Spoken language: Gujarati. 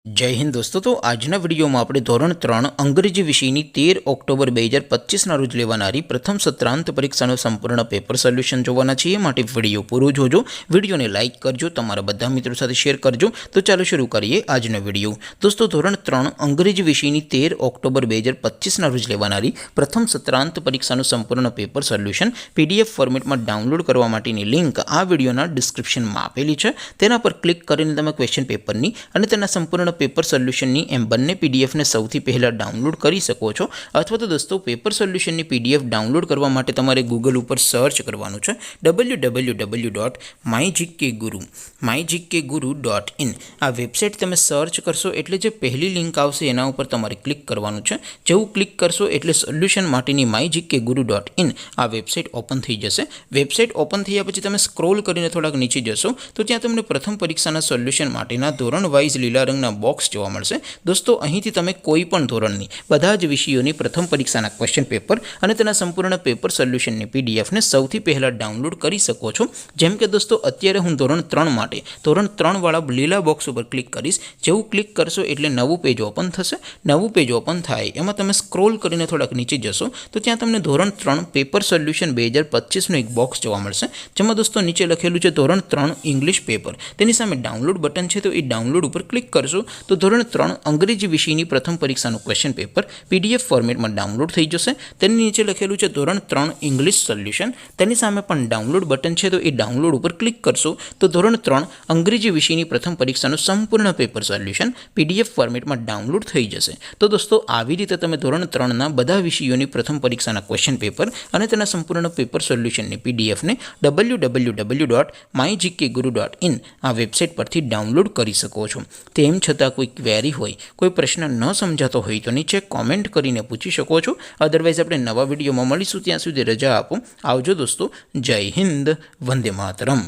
जय हिंद दोस्तों। तो आजना विडियो में આપણે ધોરણ 3 અંગ્રેજી વિષયની 13 ઓક્ટોબર 2025 રોજ લેવાનારી પ્રથમ સત્રાંત પરીક્ષાનો સંપૂર્ણ પેપર સોલ્યુશન જોવાના છીએ। માટે વિડિયો પૂરો જોજો, વિડિયોને લાઈક કરજો, તમારા બધા મિત્રો સાથે શેર કરજો। તો ચાલો શરૂ કરીએ આજનો વિડિયો। દોસ્તો ધોરણ 3 અંગ્રેજી વિષયની 13 ઓક્ટોબર 2025 રોજ લેવાનારી પ્રથમ સત્રાંત પરીક્ષાનો સંપૂર્ણ પેપર સોલ્યુશન પીડીએફ ફોર્મેટમાં ડાઉનલોડ કરવા માટેની લિંક આ વિડિયોના ડિસ્ક્રિપ્શનમાં આપેલી છે। તેના પર ક્લિક કરીને તમે ક્વેશ્ચન પેપરની અને તેના સંપૂર્ણ પેપર સોલ્યુશનની એમ બંને પીડીએફને સૌથી પહેલાં ડાઉનલોડ કરી શકો છો। અથવા તો દોસ્તો પેપર સોલ્યુશનની પીડીએફ ડાઉનલોડ કરવા માટે તમારે ગૂગલ ઉપર સર્ચ કરવાનું છે www.mygkguru.in। આ વેબસાઇટ તમે સર્ચ કરશો એટલે જે પહેલી લિંક આવશે એના ઉપર તમારે ક્લિક કરવાનું છે। જેવું ક્લિક કરશો એટલે સોલ્યુશન માટેની mygkguru.in આ વેબસાઇટ ઓપન થઈ જશે। વેબસાઇટ ઓપન થયા પછી તમે સ્ક્રોલ કરીને થોડાક નીચે જશો તો ત્યાં તમને પ્રથમ પરીક્ષાના સોલ્યુશન માટેના ધોરણ વાઇઝ લીલા રંગના બોક્સ જોવા મળશે। દોસ્તો અહીંથી તમે કોઈ પણ ધોરણની બધા જ વિષયોની પ્રથમ પરીક્ષાના ક્વેશ્ચન પેપર અને તેના સંપૂર્ણ પેપર સોલ્યુશનની પીડીએફને સૌથી પહેલાં ડાઉનલોડ કરી શકો છો। જેમ કે દોસ્તો અત્યારે હું ધોરણ 3 માટે ધોરણ 3 વાળા લીલા બોક્સ ઉપર ક્લિક કરીશ। જેવું ક્લિક કરશો એટલે નવું પેજ ઓપન થશે। નવું પેજ ઓપન થાય એમાં તમે સ્ક્રોલ કરીને થોડાક નીચે જશો તો ત્યાં તમને ધોરણ 3 પેપર સોલ્યુશન 2025નું એક બોક્સ જોવા મળશે। જેમાં દોસ્તો નીચે લખેલું છે ધોરણ 3 ઇંગ્લિશ પેપર। તેની સામે ડાઉનલોડ બટન છે, તો એ ડાઉનલોડ ઉપર ક્લિક કરશો તો ધોરણ 3 અંગ્રેજી વિષયની પ્રથમ પરીક્ષાનું ક્વેશ્ચન પેપર પીડીએફ ફોર્મેટમાં ડાઉનલોડ થઈ જશે। તેની નીચે લખેલું છે ધોરણ 3 ઇંગ્લિશ સોલ્યુશન। તેની સામે પણ ડાઉનલોડ બટન છે, તો એ ડાઉનલોડ ઉપર ક્લિક કરશો તો ધોરણ 3 અંગ્રેજી વિષયની પ્રથમ પરીક્ષાનું સંપૂર્ણ પેપર સોલ્યુશન પીડીએફ ફોર્મેટમાં ડાઉનલોડ થઈ જશે। તો દોસ્તો આવી રીતે તમે ધોરણ 3ના બધા વિષયોની પ્રથમ પરીક્ષાના ક્વેશ્ચન પેપર અને તેના સંપૂર્ણ પેપર સોલ્યુશનની પીડીએફને www.mygkguru.in આ વેબસાઇટ પરથી ડાઉનલોડ કરી શકો છો। તેમ છતાં કોઈ ક્વેરી હોય, કોઈ પ્રશ્ન ન સમજાતો હોય તો નીચે કોમેન્ટ કરીને પૂછી શકો છો। અદરવાઇઝ આપણે નવા વિડીયોમાં મળીશું, ત્યાં સુધી રજા આપો। આવજો દોસ્તો, જય હિન્દ, વંદે માતરમ।